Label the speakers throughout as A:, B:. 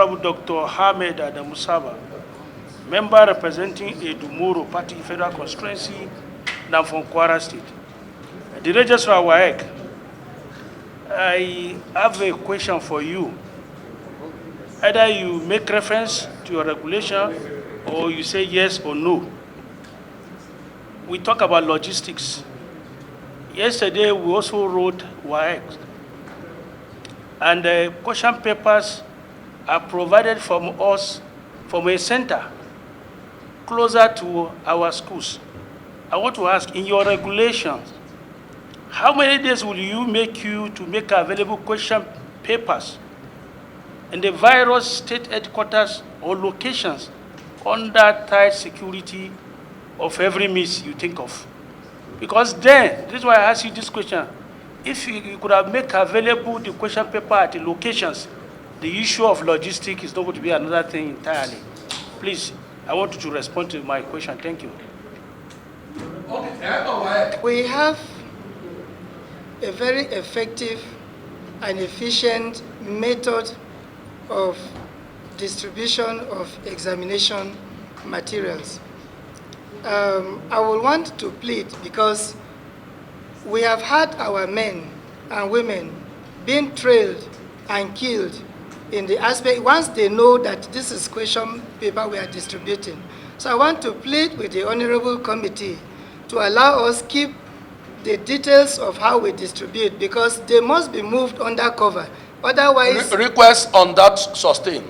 A: Honorable Dr. Hamed Adamusaba, member representing Edumuro Party Federal Constituency, now from Kwara State. The Registrar WAEC, I have a question for you. Either you make reference to your regulation or you say yes or no. We talk about logistics. Yesterday, we also wrote WAEC, and the question papers are provided from us from a center closer to our schools. I want to ask, in your regulations, how many days will you make available question papers in the various state headquarters or locations under tight security of every miss you think of? Because then, this is why I ask you this question. If you could have made available the question paper at the locations, the issue of logistics is not going to be another thing entirely. Please, I want you to respond to my question. Thank you.
B: We have a very effective and efficient method of distribution of examination materials. I will want to plead because we have had our men and women being trailed and killed in the aspect, once they know that this is question paper we are distributing. So I want to plead with the Honorable Committee to allow us keep the details of how we distribute, because they must be moved under cover. Otherwise...
C: Request on that sustained.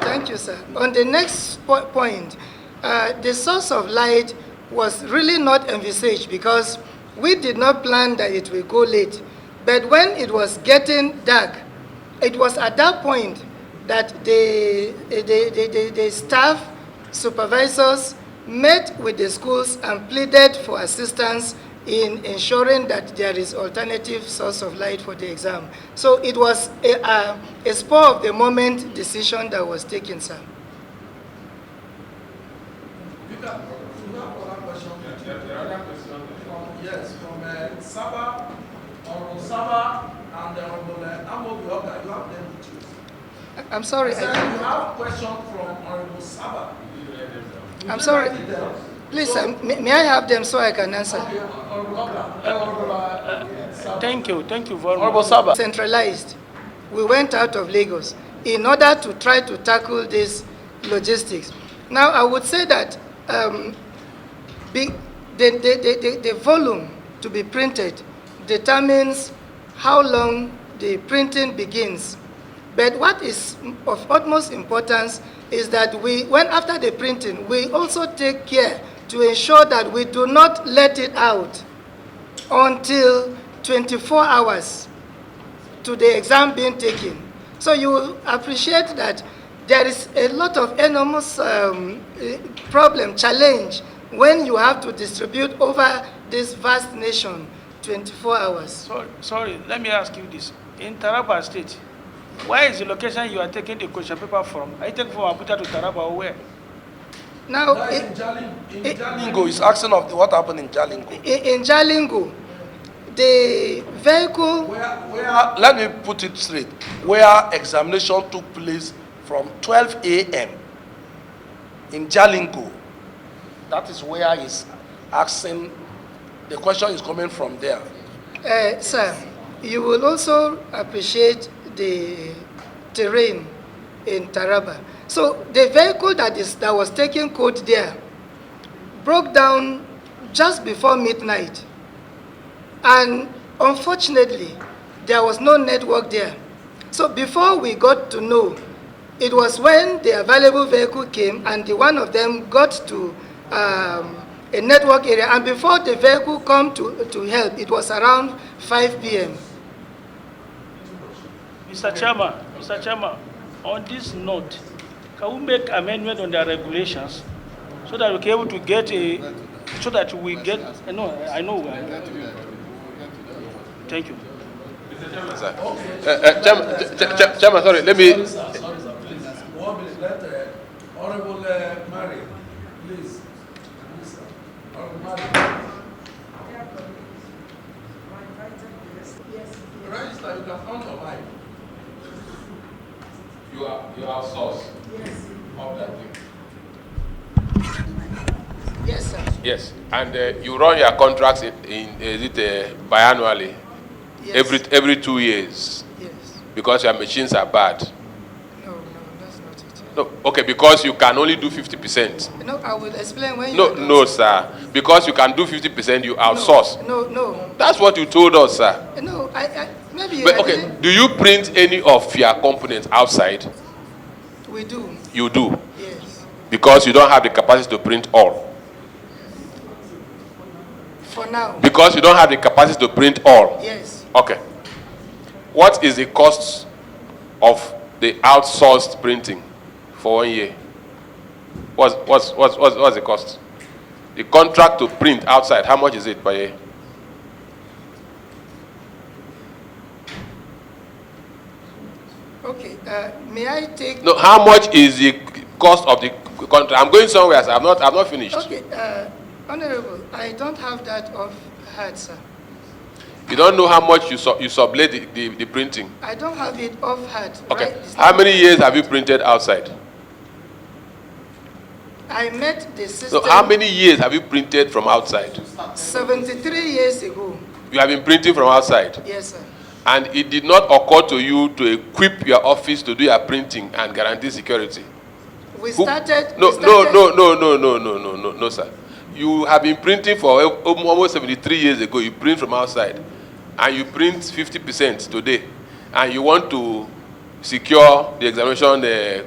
B: Thank you, sir. On the next point, the source of light was really not envisaged because we did not plan that it will go late. But when it was getting dark, it was at that point that the staff, supervisors met with the schools and pleaded for assistance in ensuring that there is alternative source of light for the exam. So it was a spur of the moment decision that was taken, sir.
D: Yes, from Saba, Honorable Saba, and Honorable Amobioka. You have them with you.
B: I'm sorry.
D: You have question from Honorable Saba.
B: I'm sorry. Please, may I have them so I can answer?
A: Thank you very much.
C: Honorable Saba.
B: Centralized. We went out of Lagos in order to try to tackle this logistics. Now, I would say that the volume to be printed determines how long the printing begins. But what is of utmost importance is that when after the printing, we also take care to ensure that we do not let it out until 24 hours to the exam being taken. So you will appreciate that there is a lot of enormous challenge when you have to distribute over this vast nation 24 hours.
A: Sorry, let me ask you this. In Taraba State, where is the location you are taking the question paper from? Are you taking from Abuja to Taraba or where?
B: Now,
C: in Jalingo, he's asking of what happened in Jalingo.
B: In Jalingo, the vehicle...
C: Let me put it straight. Where examination took place from 12 a.m. in Jalingo. That is where he's asking, the question is coming from there.
B: Sir, you will also appreciate the terrain in Taraba. So the vehicle that was taking code there broke down just before midnight. And unfortunately, there was no network there. So before we got to know, it was when the available vehicle came and the one of them got to a network area. And before the vehicle come to help, it was around 5 p.m.
A: Mr. Chairman, on this note, can we make amendment on the regulations so that we can able to get I know. Thank you.
C: Chairman, sorry, let me...
D: Sorry, please. 1 minute. Let Honorable Mary, please. Honorable Mary. Register, you can count your mic.
E: You are source. And you run your contracts is it biannually?
B: Yes.
E: Every 2 years?
B: Yes.
E: Because your machines are bad?
B: No, that's not it.
E: No, okay, because you can only do 50%.
B: No, I will explain when you
E: No,
B: are done.
E: no, sir. Because you can do 50%, you outsource.
B: No.
E: That's what you told us, sir.
B: No, I maybe you
E: But
B: are
E: okay,
B: didn't-
E: do you print any of your components outside?
B: We do.
E: You do.
B: Yes.
E: Because you don't have the capacity to print all.
B: For now.
E: Because you don't have the capacity to print all.
B: Yes.
E: Okay. What is the cost of the outsourced printing for 1 year? What's the cost? The contract to print outside, how much is it per year?
B: Okay. May I take?
E: No, how much is the cost of the contract? I'm going somewhere, sir. I've not finished.
B: Okay. Honorable, I don't have that off heart, sir.
E: You don't know how much you sublet the printing?
B: I don't have it off heart.
E: Okay.
B: Right?
E: How many years have you printed outside?
B: I met the system.
E: So how many years have you printed from outside?
B: 73 years ago.
E: You have been printing from outside?
B: Yes, sir.
E: And it did not occur to you to equip your office to do your printing and guarantee security?
B: We started.
E: No, sir. You have been printing for almost 73 years ago. You print from outside. And you print 50% today. And you want to secure the examination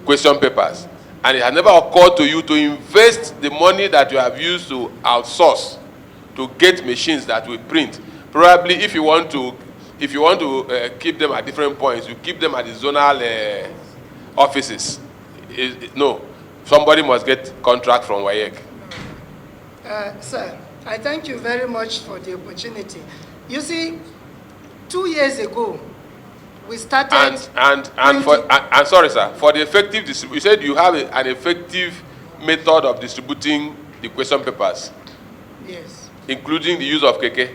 E: question papers. And it has never occurred to you to invest the money that you have used to outsource to get machines that will print. Probably if you want to keep them at different points, you keep them at the zonal offices. No, somebody must get contract from WAEC.
B: Sir, I thank you very much for the opportunity. You see, 2 years ago, we started.
E: And sorry, sir, for the effective you said you have an effective method of distributing the question papers.
B: Yes.
E: Including the use of keke.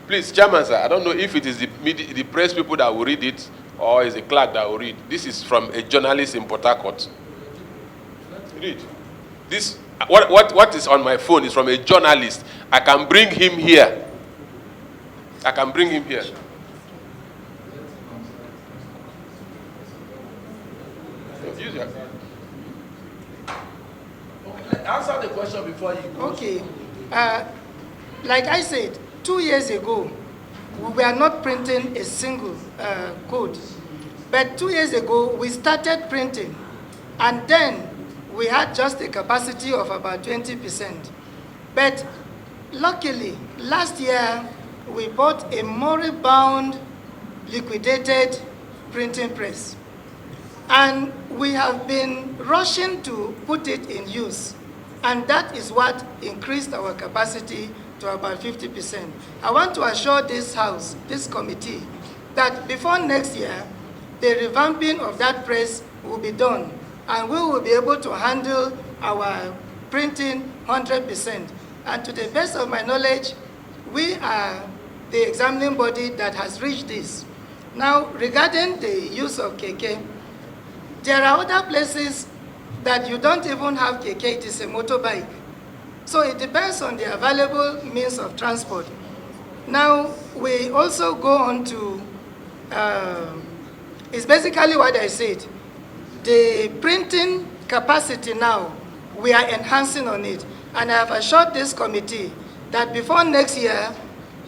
E: Please, Chairman, sir, I don't know if it is the press people that will read it or is a clerk that will read. This is from a journalist in Port Harcourt. Read. This what is on my phone is from a journalist. I can bring him here. Use your.
D: Okay, answer the question before you go.
B: Okay. Like I said, 2 years ago, we were not printing a single code. But 2 years ago, we started printing. And then we had just a capacity of about 20%. But luckily, last year, we bought a moribund, liquidated printing press. And we have been rushing to put it in use. And that is what increased our capacity to about 50%. I want to assure this House, this committee, that before next year, the revamping of that press will be done. And we will be able to handle our printing 100%. And to the best of my knowledge, we are the examining body that has reached this. Now, regarding the use of KK, there are other places that you don't even have KK, it is a motorbike. So it depends on the available means of transport. Now, we also go on to, it's basically what I said. The printing capacity now, we are enhancing on it. And I have assured this committee that before next year,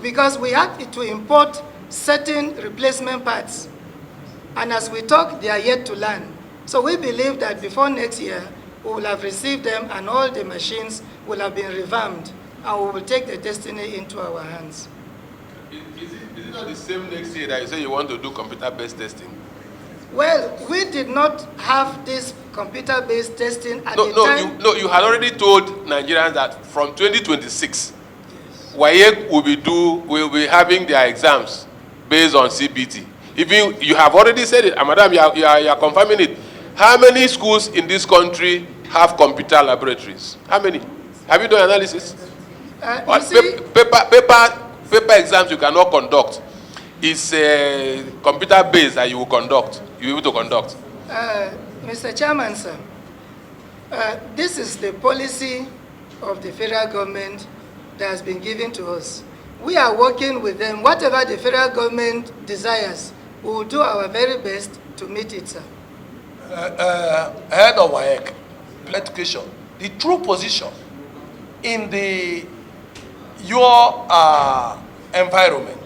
B: because we had to import certain replacement parts, and as we talk, they are yet to land. So we believe that before next year, we will have received them and all the machines will have been revamped and we will take the destiny into our hands.
E: Is it not the same next year that you say you want to do computer-based testing?
B: Well, we did not have this computer-based testing at the time.
E: You had already told Nigerians that from 2026, WAEC will be having their exams based on CBT. Even you have already said it, and Madam, you are confirming it. How many schools in this country have computer laboratories? How many? Have you done analysis? Paper exams you cannot conduct. It's computer-based that you will conduct. You will be able to conduct.
B: Mr. Chairman, sir, this is the policy of the federal government that has been given to us. We are working with them. Whatever the federal government desires, we will do our very best to meet it, sir.
C: Head of WAEC, education, the true position in your environment,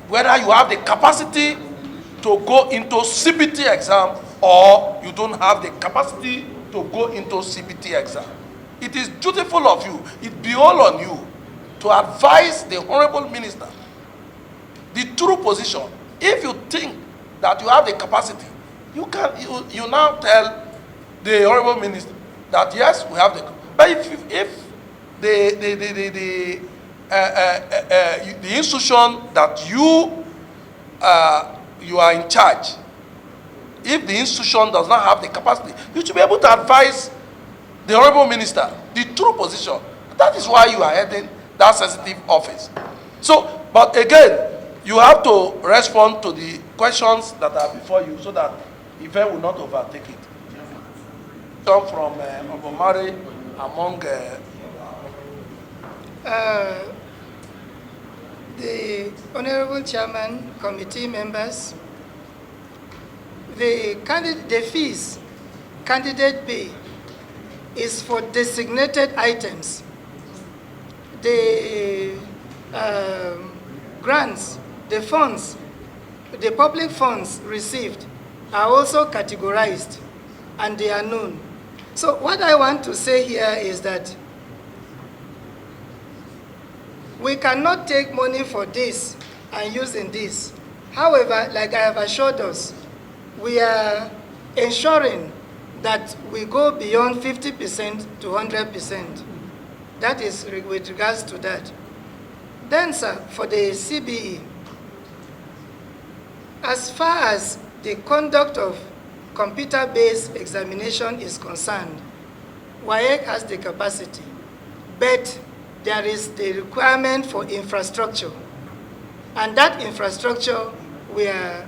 C: whether you have the capacity to go into CBT exam or you don't have the capacity to go into CBT exam. It is dutiful of you, it be all on you to advise the Honorable Minister the true position. If you think that you have the capacity, you now tell the Honorable Minister that yes, we have the. But if the institution that you are in charge, if the institution does not have the capacity, you should be able to advise the Honorable Minister the true position. That is why you are heading that sensitive office. So, but again, you have to respond to the questions that are before you so that event will not overtake it. Come from Obomari among
B: the Honorable Chairman, committee members, the fees candidate pay is for designated items. The grants, the funds, the public funds received are also categorized and they are known. So what I want to say here is that we cannot take money for this and use in this. However, like I have assured us, we are ensuring that we go beyond 50% to 100%. That is with regards to that. Then, sir, for the CBE, as far as the conduct of computer-based examination is concerned, WAEC has the capacity, but there is the requirement for infrastructure. And that infrastructure we are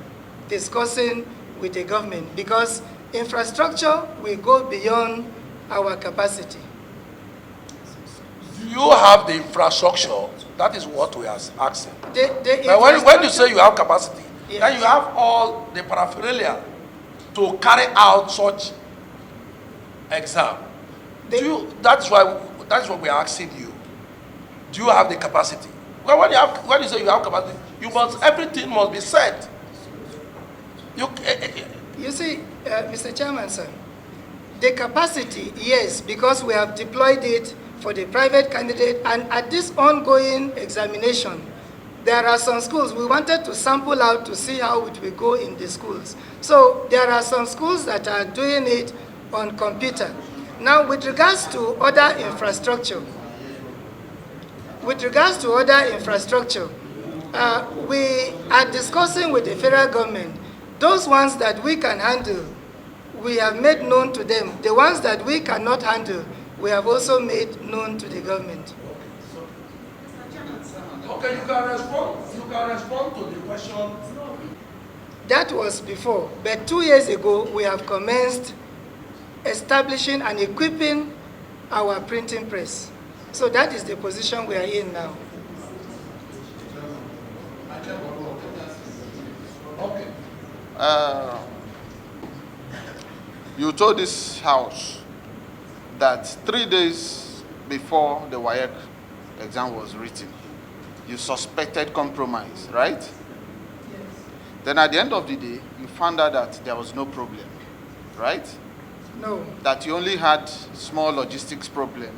B: discussing with the government because infrastructure will go beyond our capacity.
C: Do you have the infrastructure? That is what we are asking.
B: But
C: when you say you have capacity,
B: yes,
C: then you have all the paraphernalia to carry out such exam. That's what we are asking you. Do you have the capacity? Well, when you say you have capacity, everything must be set.
B: You see, Mr. Chairman, sir, the capacity, yes, because we have deployed it for the private candidate, and at this ongoing examination, there are some schools, we wanted to sample out to see how it will go in the schools. So there are some schools that are doing it on computer. Now, with regards to other infrastructure, we are discussing with the federal government. Those ones that we can handle, we have made known to them. The ones that we cannot handle, we have also made known to the government.
C: Okay, you can respond to the question.
B: That was before, but 2 years ago, we have commenced establishing and equipping our printing press. So that is the position we are in now.
C: Okay.
F: You told this house that 3 days before the WAEC exam was written, you suspected compromise, right? Yes. Then at the end of the day, you found out that there was no problem, right?
B: No.
F: That you only had small logistics problem.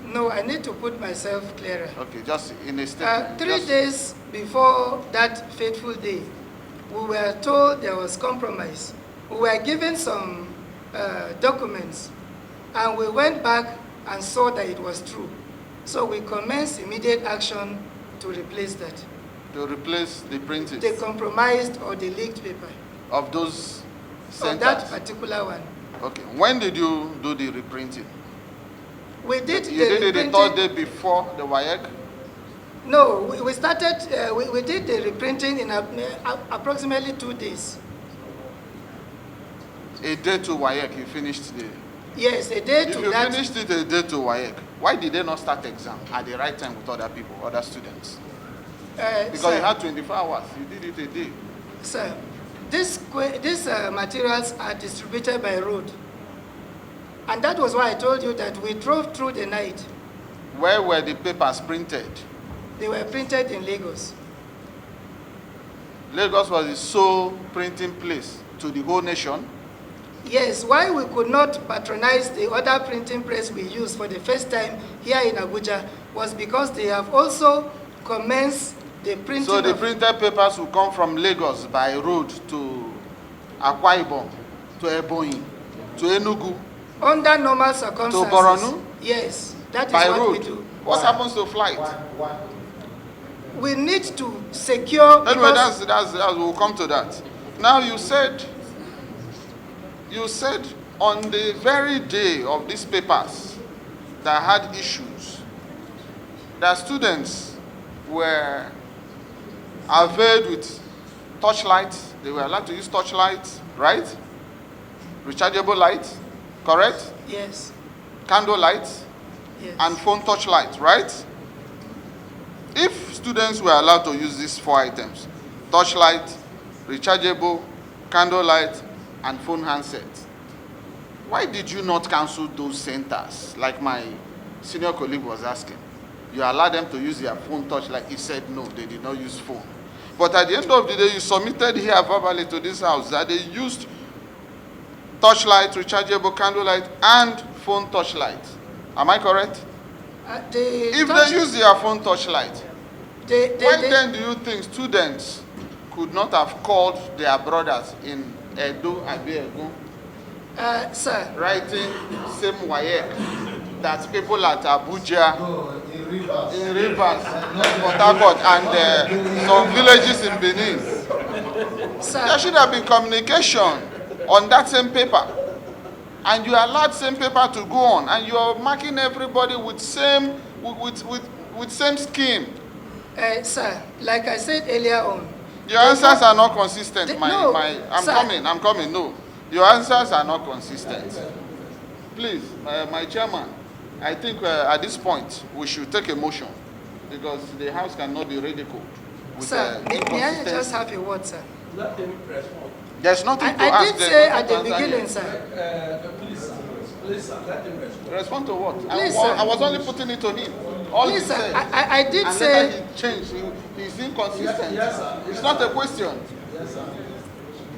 B: No, I need to put myself clearer.
F: Okay, just in a statement.
B: 3 days before that fateful day, we were told there was compromise. We were given some documents, and we went back and saw that it was true. So we commenced immediate action to replace that.
F: To replace the printed?
B: The compromised or the leaked paper.
F: Of those centers?
B: Of that particular one.
F: Okay, when did you do the reprinting?
B: We did
F: you did it the third day before the WAEC?
B: No, we started, we did the reprinting in approximately 2 days.
F: A day to WAEC, you finished the...
B: Yes, a day
F: If
B: to
F: you
B: that.
F: finished it a day to WAEC, why did they not start exam at the right time with other people, other students? Because
B: Sir,
F: you had 24 hours, you did it a day.
B: Sir, these materials are distributed by road. And that was why I told you that we drove through the night.
F: Where were the papers printed?
B: They were printed in Lagos.
F: Lagos was the sole printing place to the whole nation.
B: Yes, why we could not patronize the other printing press we used for the first time here in Abuja was because they have also commenced the printing.
F: So the printed papers will come from Lagos by road to Akwa Ibom, to Ebonyi, to Enugu.
B: Under normal circumstances.
F: To Borno?
B: Yes, that is
F: By
B: what
F: road.
B: we do.
F: What happens to flight?
B: We need to secure.
F: Anyway, that's we'll come to that. Now you said on the very day of these papers that had issues, that students were availed with torchlights. They were allowed to use torchlights, right? Rechargeable lights, correct?
B: Yes.
F: Candle lights,
B: Yes.
F: and phone torchlight, right? If students were allowed to use these 4 items, torchlight, rechargeable, candle light, and phone handset, why did you not cancel those centers? Like my senior colleague was asking. You allowed them to use their phone torchlight. He said no, they did not use phone. But at the end of the day, you submitted here verbally to this house that they used torchlight, rechargeable candle light, and phone torchlight. Am I correct? If they use their phone torchlight, why then do you think students could not have called their brothers in Edo, Abiego,
B: Sir,
F: writing same WAEC that people at Abuja, in Rivers, Port Harcourt, and some villages in Benin?
B: sir,
F: There should have been communication on that same paper. And you allowed same paper to go on, and you are marking everybody with same scheme.
B: sir, like I said earlier on.
F: Your answers are not consistent.
B: I'm
F: coming. No, your answers are not consistent. Please, my chairman, I think at this point we should take a motion because the house cannot be ridiculed.
B: Sir, may I just have a word, sir?
D: Let him respond.
F: There's nothing to
B: I
F: ask.
B: did say at the beginning, sir.
D: Please, sir, let him respond.
F: Respond to what?
B: Please,
F: I
B: sir.
F: was only putting it to him. All
B: Please,
F: he
B: sir,
F: said.
B: I did
F: And
B: say.
F: later he changed. He's inconsistent.
D: Yes, sir.
F: It's not a question.
D: Yes, sir.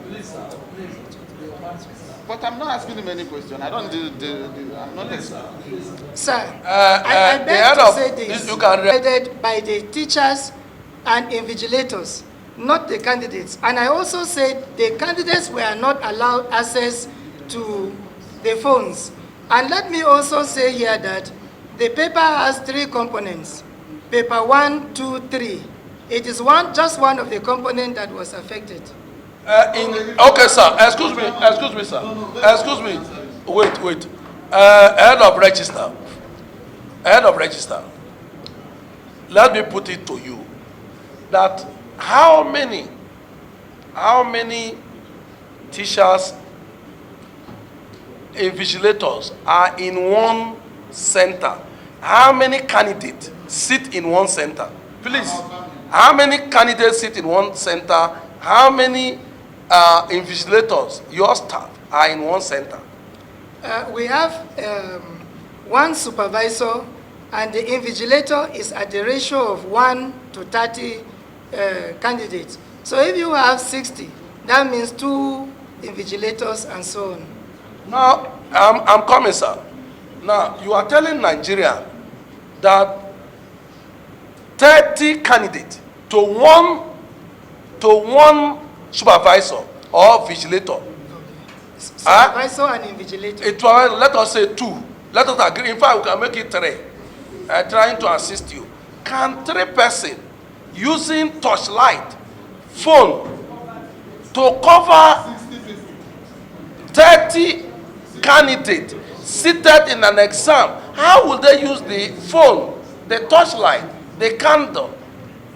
D: Please, sir. Please.
B: But I'm not asking him any question. I don't I'm not Sir, I beg to say this,
C: you can
B: guided by the teachers and invigilators, not the candidates. And I also said the candidates were not allowed access to the phones. And let me also say here that the paper has 3 components. Paper 1, 2, 3. It is just one of the components that was affected.
C: Okay, sir. Excuse me, sir. Excuse me. Wait. Head of register. Let me put it to you that how many teachers, invigilators are in one center? How many candidates sit in one center? Please. How many candidates sit in one center? How many invigilators, your staff, are in one center?
B: We have 1 supervisor, and the invigilator is at the ratio of 1 to 30 candidates. So if you have 60, that means 2 invigilators and so on.
C: Now, I'm coming, sir. Now, you are telling Nigeria that 30 candidates to one supervisor or vigilator.
B: Supervisor and invigilator.
C: Let us say 2. Let us agree. In fact, we can make it 3. Trying to assist you. Can 3 persons using torchlight, phone, to cover 30 candidates seated in an exam? How will they use the phone, the torchlight, the candle?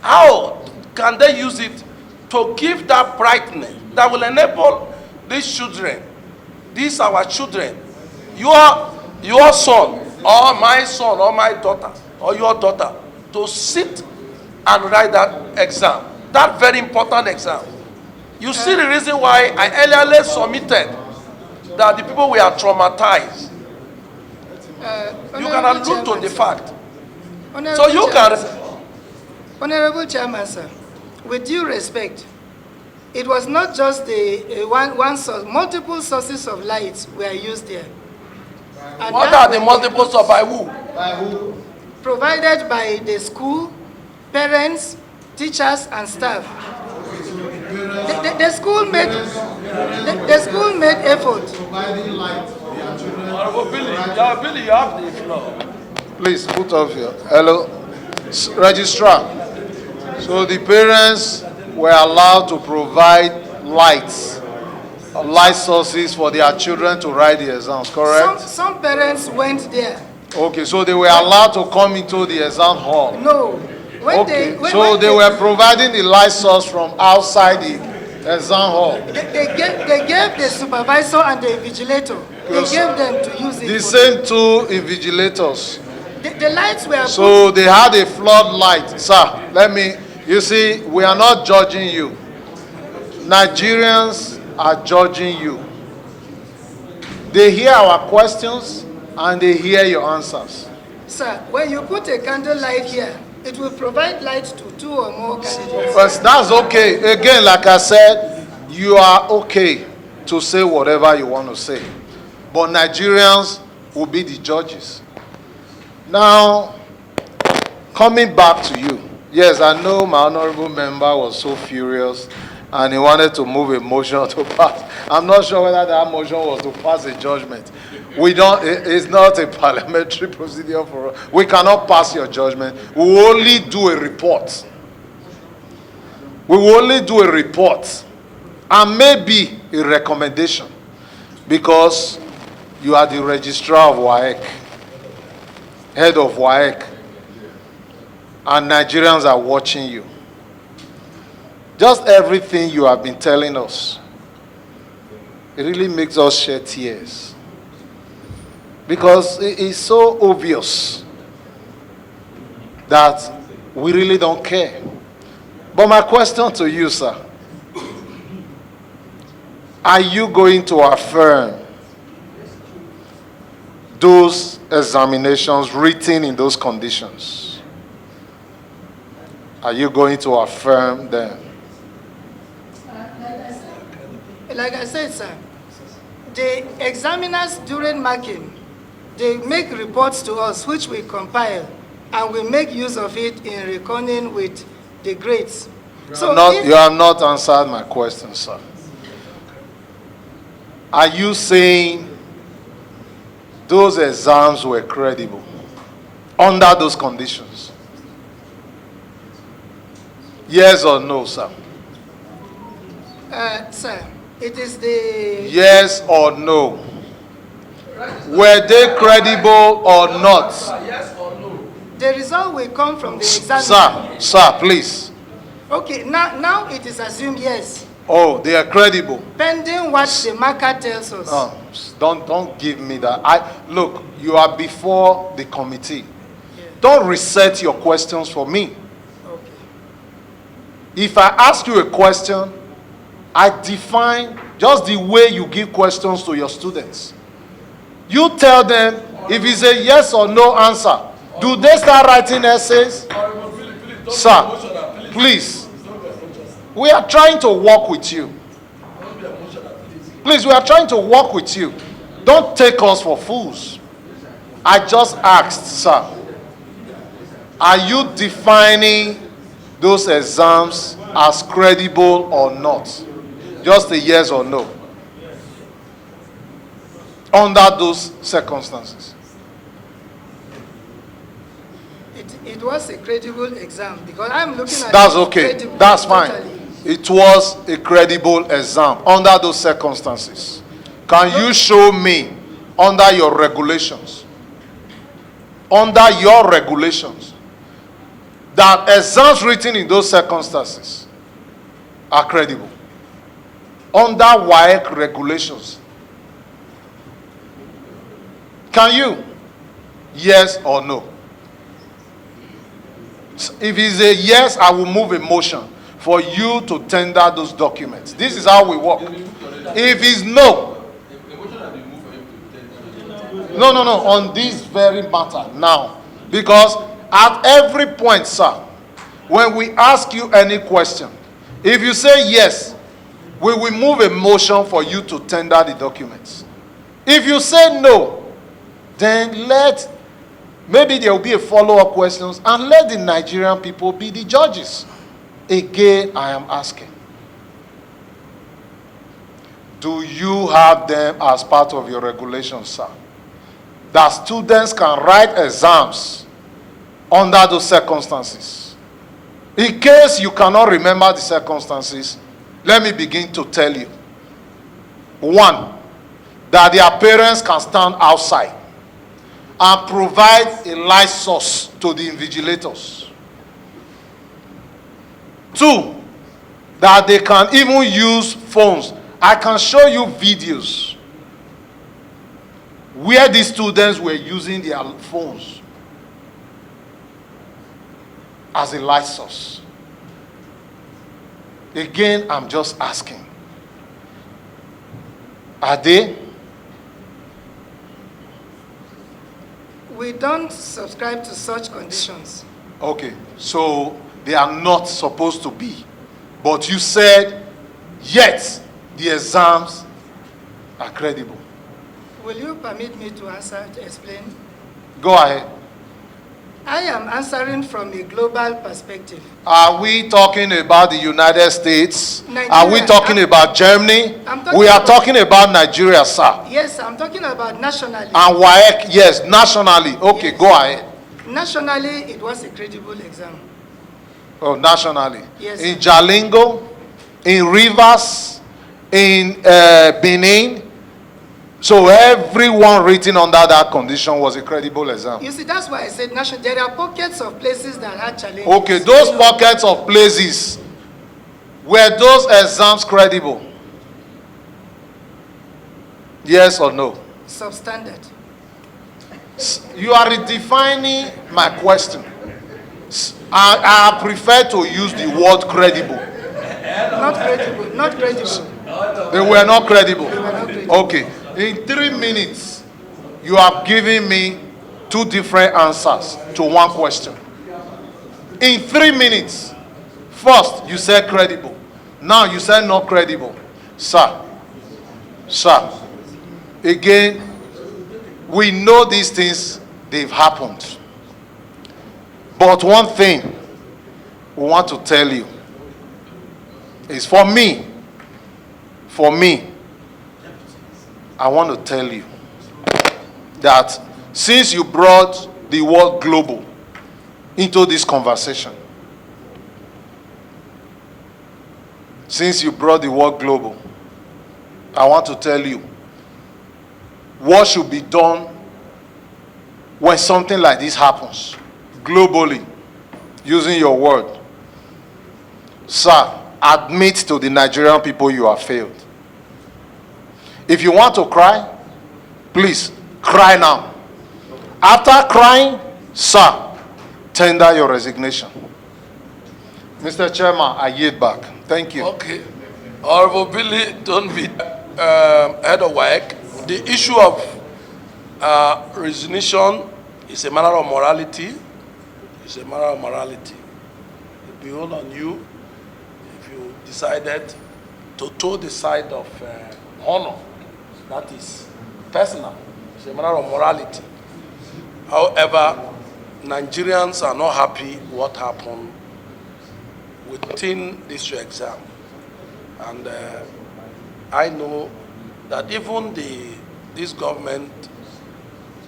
C: How can they use it to give that brightness that will enable these children, these our children, your son or my son or my daughter or your daughter to sit and write that exam, that very important exam. You see the reason why I earlier submitted that the people were traumatized. You can allude to the fact. So you can.
B: Honorable Chairman, sir, with due respect, it was not just the one source, multiple sources of light were used there. And
C: What are the multiples of by who?
B: Provided by the school, parents, teachers, and staff. The school made effort.
C: Billy, you have the floor.
G: Please put off your hello, registrar. So the parents were allowed to provide light sources for their children to write the exams, correct?
B: Some parents went there.
G: Okay, so they were allowed to come into the exam hall.
B: No.
G: They were providing the light source from outside the exam hall.
B: They gave the supervisor and the invigilator. They gave them to use it.
G: The same two invigilators.
B: The lights were
G: so they had a floodlight. Sir, you see, we are not judging you. Nigerians are judging you. They hear our questions and they hear your answers.
B: Sir, when you put a candle light here, it will provide light to 2 or more candidates.
G: But that's okay. Again, like I said, you are okay to say whatever you want to say. But Nigerians will be the judges. Now, coming back to you. Yes, I know my honorable member was so furious and he wanted to move a motion to pass. I'm not sure whether that motion was to pass a judgment. It's not a parliamentary procedure for us. We cannot pass your judgment. We will only do a report. We will only do a report and maybe a recommendation because you are the registrar of WAEC, head of WAEC, and Nigerians are watching you. Just everything you have been telling us, it really makes us shed tears. Because it is so obvious that we really don't care. But my question to you, sir, are you going to affirm those examinations written in those conditions? Are you going to affirm them?
B: Like I said, sir, the examiners during marking, they make reports to us which we compile and we make use of it in reckoning with the grades.
G: You have not answered my question, sir. Are you saying those exams were credible under those conditions? Yes or no, sir?
B: Sir, it is the...
G: Yes or no? Were they credible or not?
C: Yes or no?
B: The result will come from the examiner.
G: Sir, please.
B: Okay, now it is assumed yes.
G: Oh, they are credible.
B: Pending what the marker tells us.
G: Don't give me that. Look, you are before the committee. Yeah. Don't reset your questions for me.
B: Okay.
G: If I ask you a question, I define just the way you give questions to your students. You tell them if it's a yes or no answer. Do they start writing essays? Sir, please. We are trying to work with you. Please, we are trying to work with you. Don't take us for fools. I just asked, sir, are you defining those exams as credible or not? Just a yes or no. Under those circumstances.
B: It was a credible exam because I'm looking at
G: that's okay. That's fine.
B: Totally.
G: It was a credible exam under those circumstances. Can you show me under your regulations? Under your regulations that exams written in those circumstances are credible. Under WAEC regulations. Can you? Yes or no? If it's a yes, I will move a motion for you to tender those documents. This is how we work. If it's no, no, on this very matter now. Because at every point, sir, when we ask you any question, if you say yes, we will move a motion for you to tender the documents. If you say no, then maybe there will be a follow-up questions and let the Nigerian people be the judges. Again, I am asking, do you have them as part of your regulations, sir? That students can write exams under those circumstances. In case you cannot remember the circumstances, let me begin to tell you. One, that their parents can stand outside and provide a light source to the invigilators. Two, that they can even use phones. I can show you videos where the students were using their phones as a light source. Again, I'm just asking, are they?
B: We don't subscribe to such conditions.
G: Okay, so they are not supposed to be. But you said, yet the exams are credible.
B: Will you permit me to answer, to explain?
G: Go ahead.
B: I am answering from a global perspective.
G: Are we talking about the United States?
B: Nigeria.
G: Are we talking about Germany? We are talking about Nigeria, sir.
B: Yes, I'm talking about nationally.
G: And WAEC, yes, nationally. Okay, yes. Go ahead.
B: Nationally, it was a credible exam.
G: Oh, nationally.
B: Yes.
G: In Jalingo, in Rivers, in Benin. So everyone written under that condition was a credible exam.
B: You see, that's why I said national. There are pockets of places that had challenges.
G: Okay, those pockets of places, were those exams credible? Yes or no?
B: Substandard.
G: You are redefining my question. I prefer to use the word credible.
B: Not credible. Not credible.
G: They were not credible.
B: They were not credible.
G: Okay. In 3 minutes, you have given me 2 different answers to one question. In 3 minutes, first you said credible. Now you said not credible. Sir, again, we know these things, they've happened. But one thing we want to tell you is for me, I want to tell you that since you brought the word global into this conversation, I want to tell you what should be done when something like this happens globally, using your word. Sir, admit to the Nigerian people you have failed. If you want to cry, please cry now. After crying, sir, tender your resignation. Mr. Chairman, I yield back. Thank you.
C: Okay. Honorable Billy, don't be head of WAEC. The issue of resignation is a matter of morality. It's a matter of morality. It will be all on you if you decided to toe the side of honor. That is personal. It's a matter of morality. However, Nigerians are not happy what happened within this exam. And I know that even this government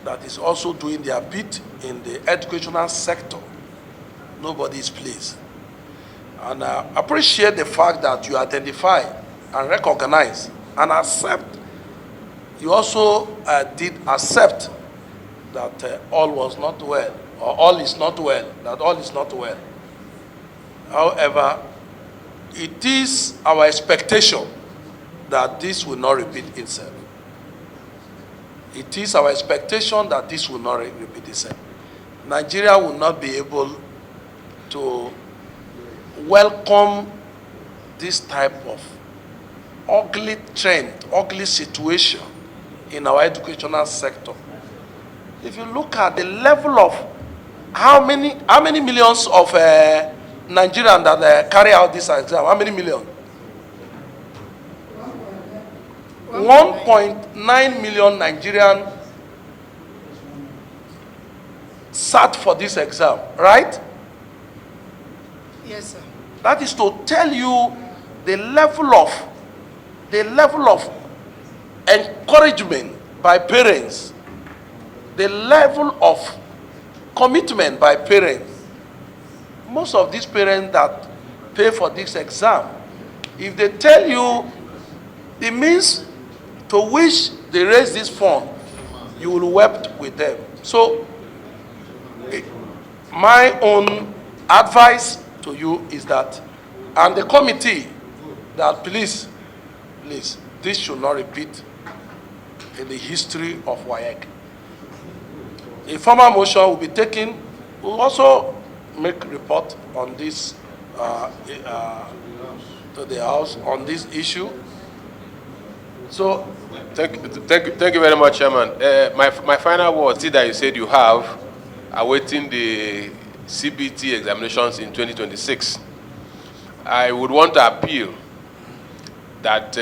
C: that is also doing their bit in the educational sector, nobody is pleased. And I appreciate the fact that you identify and recognize and accept. You also did accept that all was not well, or all is not well, that all is not well. However, it is our expectation that this will not repeat itself. It is our expectation that this will not repeat the same. Nigeria will not be able to welcome this type of ugly trend, ugly situation in our educational sector. If you look at the level of how many millions of Nigerians that carry out this exam, how many million? 1.9 million Nigerians sat for this exam, right?
B: Yes, sir.
C: That is to tell you the level of encouragement by parents, the level of commitment by parents. Most of these parents that pay for this exam, if they tell you the means to which they raise this fund, you will weep with them. So, my own advice to you is that, and the committee, that please, this should not repeat in the history of WAEC. A formal motion will be taken. We'll also make a report on this to the House on this issue. So,
E: thank you very much, Chairman. My final words, see that you said you have awaiting the CBT examinations in 2026. I would want to appeal that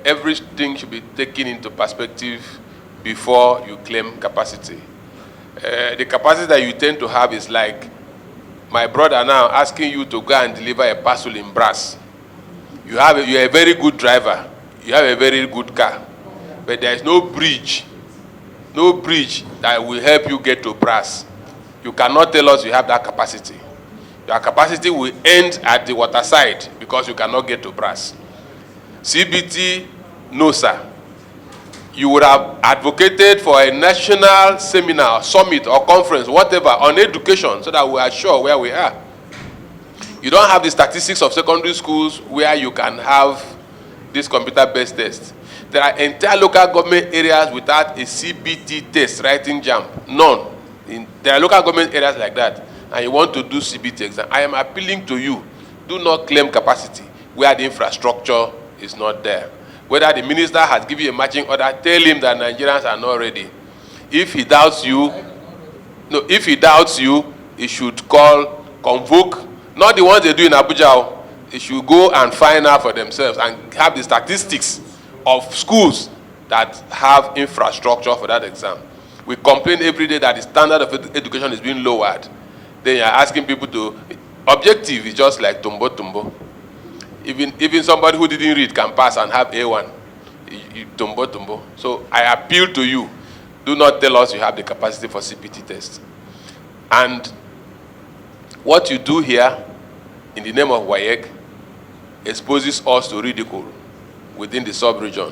E: everything should be taken into perspective before you claim capacity. The capacity that you tend to have is like my brother now asking you to go and deliver a parcel in brass. You're a very good driver. You have a very good car. But there is no bridge that will help you get to brass. You cannot tell us you have that capacity. Your capacity will end at the waterside because you cannot get to brass. CBT, no sir. You would have advocated for a national seminar, summit, or conference, whatever, on education so that we are sure where we are. You don't have the statistics of secondary schools where you can have this computer-based test. There are entire local government areas without a CBT test, writing jam. None. There are local government areas like that, and you want to do CBT exam. I am appealing to you, do not claim capacity where the infrastructure is not there. Whether the minister has given you a matching order, tell him that Nigerians are not ready. If he doubts you, he should convoke, not the ones they do in Abuja. They should go and find out for themselves and have the statistics of schools that have infrastructure for that exam. We complain every day that the standard of education is being lowered. Then you're asking people to, objective is just like tumbo. Even somebody who didn't read can pass and have A1. Tumbo. So I appeal to you, do not tell us you have the capacity for CPT test. And what you do here in the name of WAEC exposes us to ridicule within the sub-region.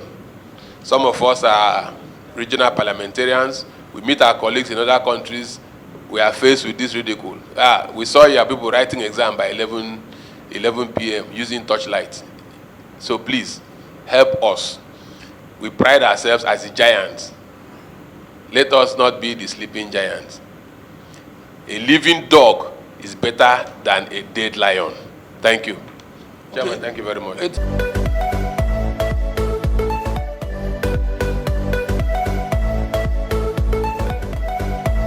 E: Some of us are regional parliamentarians. We meet our colleagues in other countries. We are faced with this ridicule. We saw your people writing exam by 11 p.m. using torchlight. So please, help us. We pride ourselves as the giants. Let us not be the sleeping giants. A living dog is better than a dead lion. Thank you. Chairman, thank you very much.